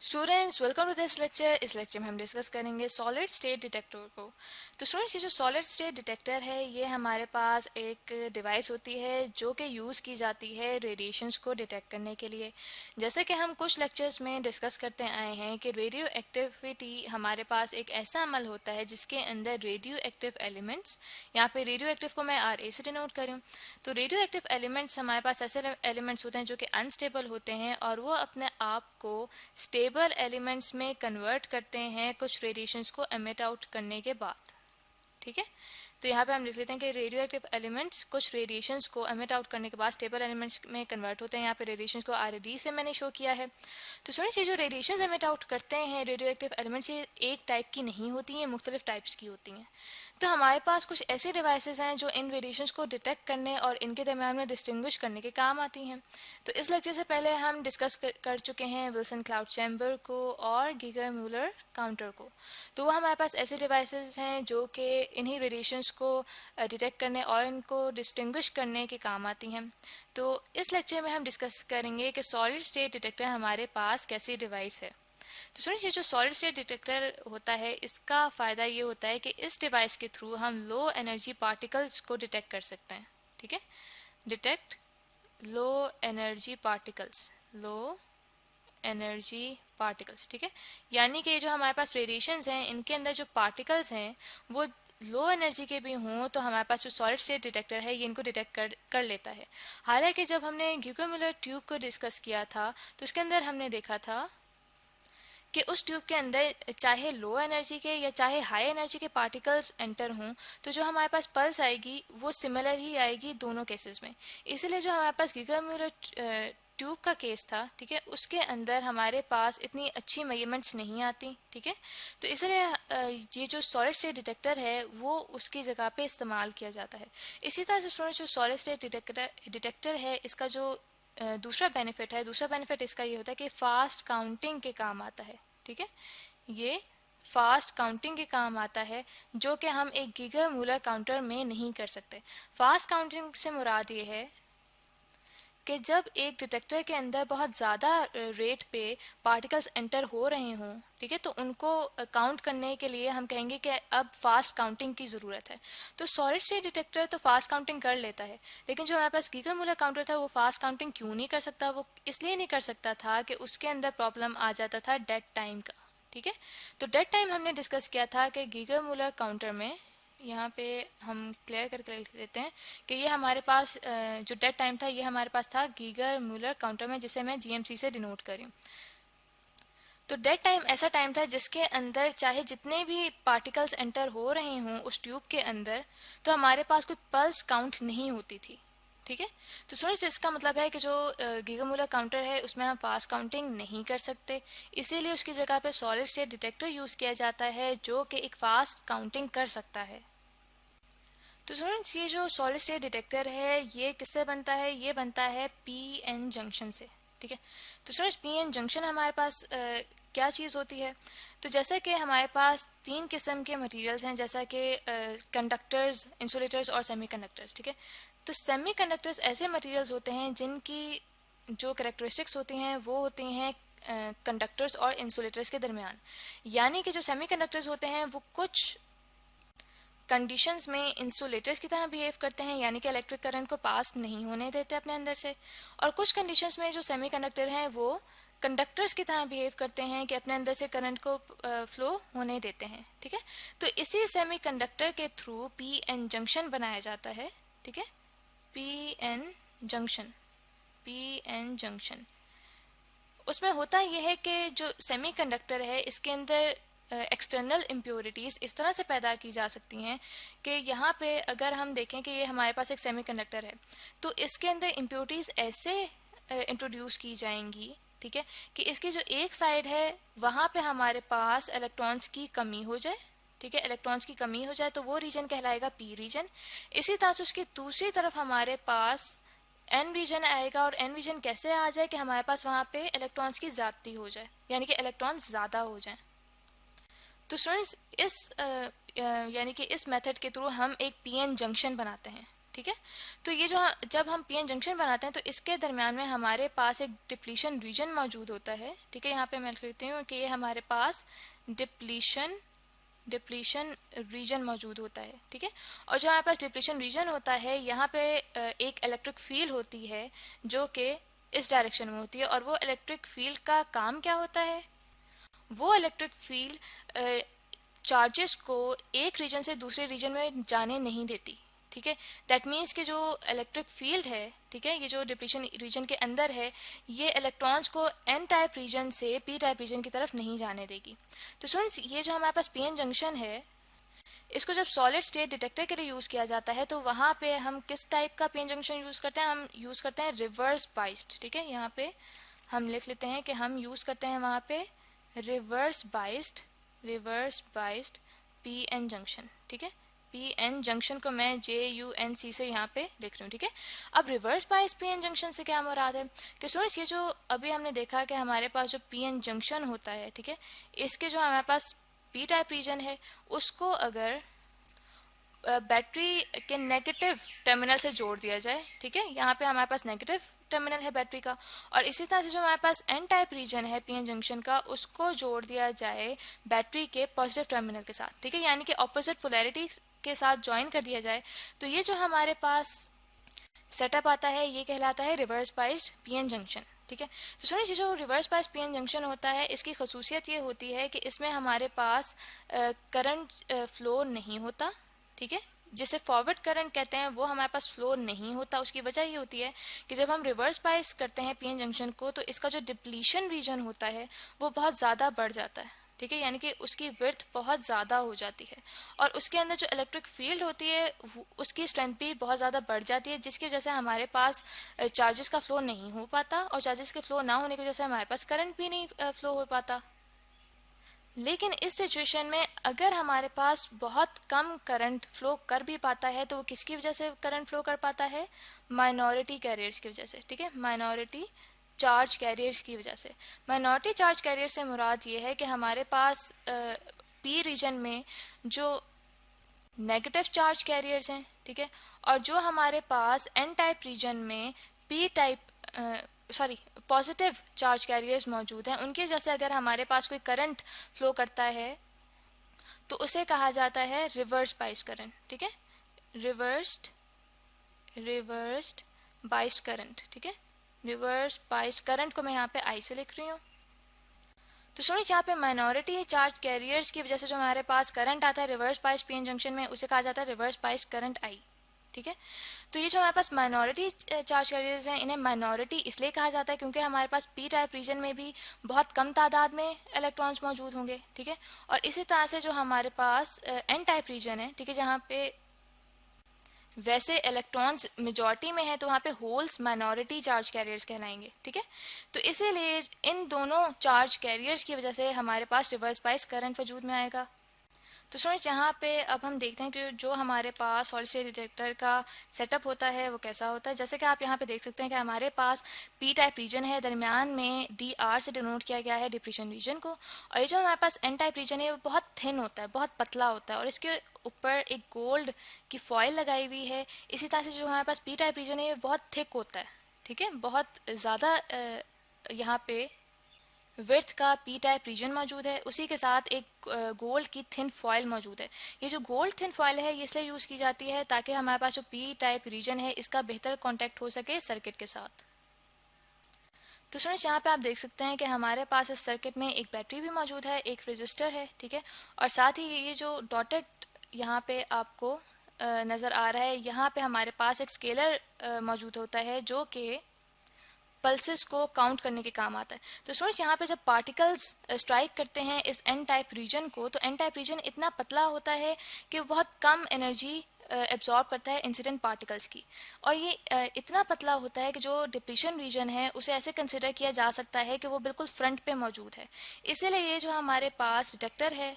Students welcome to this lecture. इस लेक्चर में हम डिस्कस करेंगे सॉलिड स्टेट डिटेक्टर को। तो स्टूडेंट्स, ये जो सॉलिड स्टेट डिटेक्टर है ये हमारे पास एक डिवाइस होती है जो कि यूज़ की जाती है रेडिएशंस को डिटेक्ट करने के लिए। जैसे कि हम कुछ लेक्चर्स में डिस्कस करते आए हैं कि रेडियो एक्टिविटी हमारे पास एक ऐसा अमल होता है जिसके अंदर रेडियो एक्टिव एलिमेंट्स, यहाँ पे रेडियो एक्टिव को मैं RA से डिनोट करूँ, तो रेडियो एक्टिव एलिमेंट्स हमारे पास ऐसे एलिमेंट्स होते हैं जो कि अनस्टेबल होते हैं और वो अपने आप को स्टेबल एलिमेंट्स में कन्वर्ट करते हैं कुछ रेडिएशंस को एमिट आउट करने के बाद। ठीक है, तो यहाँ पे हम लिख लेते हैं कि रेडियो एक्टिव एलिमेंट्स कुछ रेडिएशंस को एमिट आउट करने के बाद स्टेबल एलिमेंट्स में कन्वर्ट होते हैं। यहाँ पे रेडिएशंस को RD से मैंने शो किया है। तो स्टूडेंट्स, ये जो रेडिएशंस एमिट आउट करते हैं रेडियो एक्टिव एलिमेंट्स, ये एक टाइप की नहीं होती हैं, मुख्तलिफ टाइप्स की होती हैं। तो हमारे पास कुछ ऐसे डिवाइसेस हैं जो इन रेडिएशंस को डिटेक्ट करने और इनके दरमियान में डिस्टिंग्विश करने के काम आती हैं। तो इस लेक्चर से पहले हम डिस्कस कर चुके हैं विल्सन क्लाउड चैम्बर को और गीगर म्यूलर काउंटर को। तो वो हमारे पास ऐसे डिवाइसेस हैं जो कि इन्हीं रेडिएशंस को डिटेक्ट करने और इनको डिस्टिंग्विश करने के काम आती हैं। तो इस लेक्चर में हम डिस्कस करेंगे कि सॉलिड स्टेट डिटेक्टर हमारे पास कैसी डिवाइस है। तो सुनिए, ये जो सॉलिड स्टेट डिटेक्टर होता है इसका फ़ायदा ये होता है कि इस डिवाइस के थ्रू हम लो एनर्जी पार्टिकल्स को डिटेक्ट कर सकते हैं। ठीक है, detect low energy particles, low energy particles. ठीक है, यानी कि जो हमारे पास रेडिएशंस हैं इनके अंदर जो पार्टिकल्स हैं वो लो एनर्जी के भी हों तो हमारे पास जो सॉलिड स्टेट डिटेक्टर है ये इनको डिटेक्ट कर लेता है। हालांकि जब हमने गीगर म्यूलर ट्यूब को डिस्कस किया था तो उसके अंदर हमने देखा था कि उस ट्यूब के अंदर चाहे लो एनर्जी के या चाहे हाई एनर्जी के पार्टिकल्स एंटर हों तो जो हमारे पास पल्स आएगी वो सिमिलर ही आएगी दोनों केसेस में। इसलिए जो हमारे पास गीगर म्यूलर ट्यूब का केस था, ठीक है, उसके अंदर हमारे पास इतनी अच्छी मेजरमेंट्स नहीं आती। ठीक है, तो इसलिए ये जो सॉलिड स्टेट डिटेक्टर है वो उसकी जगह पे इस्तेमाल किया जाता है। इसी तरह से स्टूडेंट्स, जो सॉलिड स्टेट डिटेक्टर है इसका जो दूसरा बेनिफिट इसका ये होता है कि फास्ट काउंटिंग के काम आता है। ठीक है, ये फास्ट काउंटिंग के काम आता है जो कि हम एक गीगर म्यूलर काउंटर में नहीं कर सकते। फास्ट काउंटिंग से मुराद ये है कि जब एक डिटेक्टर के अंदर बहुत ज़्यादा रेट पे पार्टिकल्स एंटर हो रहे हों, ठीक है, तो उनको काउंट करने के लिए हम कहेंगे कि अब फास्ट काउंटिंग की ज़रूरत है। तो सॉलिड स्टेट डिटेक्टर तो फास्ट काउंटिंग कर लेता है, लेकिन जो हमारे पास गीगर म्यूलर काउंटर था वो फास्ट काउंटिंग क्यों नहीं कर सकता? वो इसलिए नहीं कर सकता था कि उसके अंदर प्रॉब्लम आ जाता था डेड टाइम का। ठीक है, तो डेड टाइम हमने डिस्कस किया था कि गीगर म्यूलर काउंटर में, यहाँ पे हम क्लियर करके लिख देते हैं कि ये हमारे पास जो डेड टाइम था ये हमारे पास था गीगर म्यूलर काउंटर में, जिसे मैं GMC से डिनोट कर रही हूँ। तो डेड टाइम ऐसा टाइम था जिसके अंदर चाहे जितने भी पार्टिकल्स एंटर हो रहे हों उस ट्यूब के अंदर, तो हमारे पास कोई पल्स काउंट नहीं होती थी। ठीक है, तो स्टूडेंट्स इसका मतलब है कि जो गीगर म्यूलर काउंटर है उसमें हम फास्ट काउंटिंग नहीं कर सकते, इसीलिए उसकी जगह पे सॉलिड स्टेट डिटेक्टर यूज़ किया जाता है जो कि एक फास्ट काउंटिंग कर सकता है। तो स्टूडेंट्स, ये जो सॉलिड स्टेट डिटेक्टर है ये किससे बनता है? ये बनता है PN जंक्शन से। ठीक है, तो स्टूडेंट्स PN जंक्शन हमारे पास क्या चीज़ होती है? तो जैसे कि हमारे पास तीन किस्म के मटेरियल्स हैं, जैसा कि कंडक्टर्स, इंसुलेटर्स और सेमीकंडक्टर्स। ठीक है, तो सेमीकंडक्टर्स ऐसे मटेरियल्स होते हैं जिनकी जो कैरेक्टरिस्टिक्स होती हैं वो होती हैं कंडक्टर्स और इंसुलेटर्स के दरमियान। यानी कि जो सेमीकंडक्टर्स होते हैं वो कुछ कंडीशंस में इंसुलेटर्स की तरह बिहेव करते हैं, यानी कि इलेक्ट्रिक करंट को पास नहीं होने देते अपने अंदर से, और कुछ कंडीशंस में जो सेमीकंडक्टर हैं वो कंडक्टर्स की तरह बिहेव करते हैं कि अपने अंदर से करंट को फ्लो होने देते हैं। ठीक है, तो इसी सेमीकंडक्टर के थ्रू PN जंक्शन बनाया जाता है। ठीक है, PN जंक्शन, PN जंक्शन उसमें होता यह है कि जो सेमीकंडक्टर है इसके अंदर एक्सटर्नल इम्प्योरिटीज़ इस तरह से पैदा की जा सकती हैं कि यहाँ पे अगर हम देखें कि ये हमारे पास एक सेमीकंडक्टर है तो इसके अंदर इम्प्योरिटीज़ ऐसे इंट्रोड्यूस की जाएंगी, ठीक है, कि इसकी जो एक साइड है वहाँ पे हमारे पास इलेक्ट्रॉन्स की कमी हो जाए। ठीक है, इलेक्ट्रॉन्स की कमी हो जाए तो वो रीजन कहलाएगा P रीजन। इसी तरह से उसकी दूसरी तरफ हमारे पास N रीजन आएगा, और N रीजन कैसे आ जाए कि हमारे पास वहाँ पे इलेक्ट्रॉन्स की ज़्यादती हो जाए, यानी कि इलेक्ट्रॉन्स ज़्यादा हो जाएं। तो स्टूडेंट्स, इस यानी कि इस मेथड के थ्रू हम एक PN जंक्शन बनाते हैं। ठीक है। तो ये जो जब हम पीएन जंक्शन बनाते हैं तो इसके दरम्यान में हमारे पास एक डिप्लीशन रीजन मौजूद होता है। ठीक है, यहाँ पे मैं लिख लेती हूँ कि ये हमारे पास डिप्लीशन रीजन मौजूद होता है। ठीक है, और जो हमारे पास डिप्लीशन रीजन होता है यहाँ पे एक इलेक्ट्रिक फील्ड होती है जो कि इस डायरेक्शन में होती है, और वो इलेक्ट्रिक फील्ड का काम क्या होता है? वो इलेक्ट्रिक फील्ड चार्जेस को एक रीजन से दूसरे रीजन में जाने नहीं देती। ठीक है, दैट मीन्स कि जो इलेक्ट्रिक फील्ड है, ठीक है, ये जो डिप्लीशन रीजन के अंदर है, ये इलेक्ट्रॉन्स को एन टाइप रीजन से पी टाइप रीजन की तरफ नहीं जाने देगी। तो स्टूडेंट्स, ये जो हमारे पास पीएन जंक्शन है, इसको जब सॉलिड स्टेट डिटेक्टर के लिए यूज़ किया जाता है तो वहाँ पे हम किस टाइप का पीएन जंक्शन यूज़ करते हैं? हम यूज़ करते हैं रिवर्स बाइस्ड। ठीक है, यहाँ पे हम लिख लेते हैं कि हम यूज़ करते हैं वहाँ पे रिवर्स बाइस्ड पीएन जंक्शन। ठीक है, पीएन जंक्शन को मैं JUNC से यहाँ पे लिख रही हूँ। ठीक है, अब रिवर्स बाइस्ड पीएन जंक्शन से क्या मुराद है कि स्टूडेंट्स, ये जो अभी हमने देखा कि हमारे पास जो पीएन जंक्शन होता है, ठीक है, इसके जो हमारे पास पी टाइप रीजन है उसको अगर बैटरी के नेगेटिव टर्मिनल से जोड़ दिया जाए, ठीक है, यहाँ पे हमारे पास नेगेटिव टर्मिनल है बैटरी का, और इसी तरह से जो हमारे पास एन टाइप रीजन है पीएन जंक्शन का, उसको जोड़ दिया जाए बैटरी के पॉजिटिव टर्मिनल के साथ। ठीक है, यानी कि ऑपोजिट पोलैरिटी के साथ ज्वाइन कर दिया जाए, तो ये जो हमारे पास सेटअप आता है ये कहलाता है रिवर्स बाइस्ड पीएन जंक्शन। ठीक है, तो सुनिए, जो रिवर्स बाइस्ड पीएन जंक्शन होता है इसकी खसूसियत ये होती है कि इसमें हमारे पास करंट फ्लो नहीं होता। ठीक है, जिसे फॉरवर्ड करंट कहते हैं वो हमारे पास फ्लो नहीं होता। उसकी वजह ये होती है कि जब हम रिवर्स बाइस करते हैं पीएन जंक्शन को तो इसका जो डिप्लीशन रीजन होता है वो बहुत ज़्यादा बढ़ जाता है। ठीक है, यानी कि उसकी विड्थ बहुत ज़्यादा हो जाती है, और उसके अंदर जो इलेक्ट्रिक फील्ड होती है उसकी स्ट्रेंथ भी बहुत ज़्यादा बढ़ जाती है, जिसकी वजह से हमारे पास चार्जेस का फ्लो नहीं हो पाता, और चार्जेस के फ्लो ना होने की वजह से हमारे पास करंट भी नहीं फ्लो हो पाता। लेकिन इस सिचुएशन में अगर हमारे पास बहुत कम करंट फ्लो कर भी पाता है तो वो किसकी वजह से करंट फ्लो कर पाता है? माइनॉरिटी कैरियर्स की वजह से। ठीक है, माइनॉरिटी चार्ज कैरियर्स की वजह से। माइनॉरिटी चार्ज कैरियर से मुराद ये है कि हमारे पास पी रीजन में जो नेगेटिव चार्ज कैरियर्स हैं, ठीक है, और जो हमारे पास एन टाइप रीजन में P type positive charge carriers मौजूद हैं, उनकी वजह से अगर हमारे पास कोई करंट फ्लो करता है तो उसे कहा जाता है रिवर्स बाइस्ड करंट। ठीक है, रिवर्स्ड बाइस्ड करंट। ठीक है, रिवर्स बाइस्ड करंट को मैं यहाँ पे आई से लिख रही हूँ। तो सुनिए, यहाँ पे माइनॉरिटी चार्ज कैरियर्स की वजह से जो हमारे पास करंट आता है रिवर्स बाइस्ड पीएन जंक्शन में, उसे कहा जाता है रिवर्स बाइस्ड करंट आई। ठीक है, तो ये जो हमारे पास माइनॉरिटी चार्ज कैरियर्स हैं इन्हें माइनॉरिटी इसलिए कहा जाता है क्योंकि हमारे पास पी टाइप रीजन में भी बहुत कम तादाद में इलेक्ट्रॉन्स मौजूद होंगे। ठीक है, और इसी तरह से जो हमारे पास एन टाइप रीजन है, ठीक है, जहाँ पे वैसे इलेक्ट्रॉन्स मेजॉरिटी में है तो वहाँ पे होल्स माइनॉरिटी चार्ज कैरियर्स कहलाएंगे। ठीक है, तो इसीलिए इन दोनों चार्ज कैरियर्स की वजह से हमारे पास रिवर्स बाइस करंट वजूद में आएगा। तो स्टूडेंट्स, यहाँ पे अब हम देखते हैं कि जो हमारे पास सॉलिड स्टेट डिटेक्टर का सेटअप होता है वो कैसा होता है। जैसे कि आप यहाँ पे देख सकते हैं कि हमारे पास पी टाइप रीजन है, दरमियान में DR से डिनोट किया गया है डिप्लीशन रीजन को, और ये जो हमारे पास एन टाइप रीजन है वो बहुत थिन होता है, बहुत पतला होता है, और इसके ऊपर एक गोल्ड की फॉइल लगाई हुई है। इसी तरह से जो हमारे पास पी टाइप रीजन है ये बहुत थिक होता है। ठीक है, बहुत ज़्यादा यहाँ पे विड्थ का पी टाइप रीजन मौजूद है, उसी के साथ एक गोल्ड की थिन फॉइल मौजूद है। ये जो गोल्ड थिन फॉइल है ये इसलिए यूज़ की जाती है ताकि हमारे पास जो पी टाइप रीजन है इसका बेहतर कांटेक्ट हो सके सर्किट के साथ। तो स्टूडेंट्स, यहाँ पे आप देख सकते हैं कि हमारे पास इस सर्किट में एक बैटरी भी मौजूद है, एक रजिस्टर है। ठीक है, और साथ ही ये जो डॉटेड यहाँ पे आपको नज़र आ रहा है, यहाँ पे हमारे पास एक स्केलर मौजूद होता है जो कि पल्सेस को काउंट करने के काम आता है। तो स्टूडेंट्स, यहाँ पे जब पार्टिकल्स स्ट्राइक करते हैं इस एन टाइप रीजन को, तो एन टाइप रीजन इतना पतला होता है कि वो बहुत कम एनर्जी एब्जॉर्ब करता है इंसिडेंट पार्टिकल्स की, और ये इतना पतला होता है कि जो डिप्लीशन रीजन है उसे ऐसे कंसिडर किया जा सकता है कि वो बिल्कुल फ्रंट पे मौजूद है। इसीलिए ये जो हमारे पास डिटेक्टर है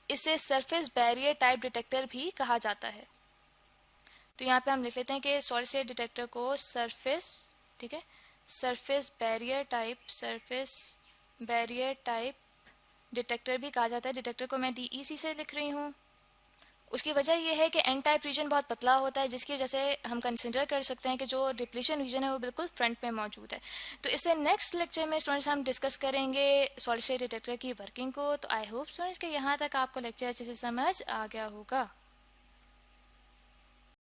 इसे सरफेस बैरियर टाइप डिटेक्टर भी कहा जाता है। तो यहाँ पे हम लिख लेते हैं कि सॉलिड स्टेट डिटेक्टर को ठीक है, सरफेस बैरियर टाइप डिटेक्टर भी कहा जाता है। डिटेक्टर को मैं DEC से लिख रही हूँ, उसकी वजह ये है कि एन टाइप रीजन बहुत पतला होता है, जिसकी वजह से हम कंसिडर कर सकते हैं कि जो डिप्लीशन रीजन है वो बिल्कुल फ्रंट में मौजूद है। तो इससे नेक्स्ट लेक्चर में स्टूडेंट्स हम डिस्कस करेंगे सॉलिड स्टेट डिटेक्टर की वर्किंग को। तो आई होप स्टूडेंट्स के यहाँ तक आपको लेक्चर अच्छे से समझ आ गया होगा।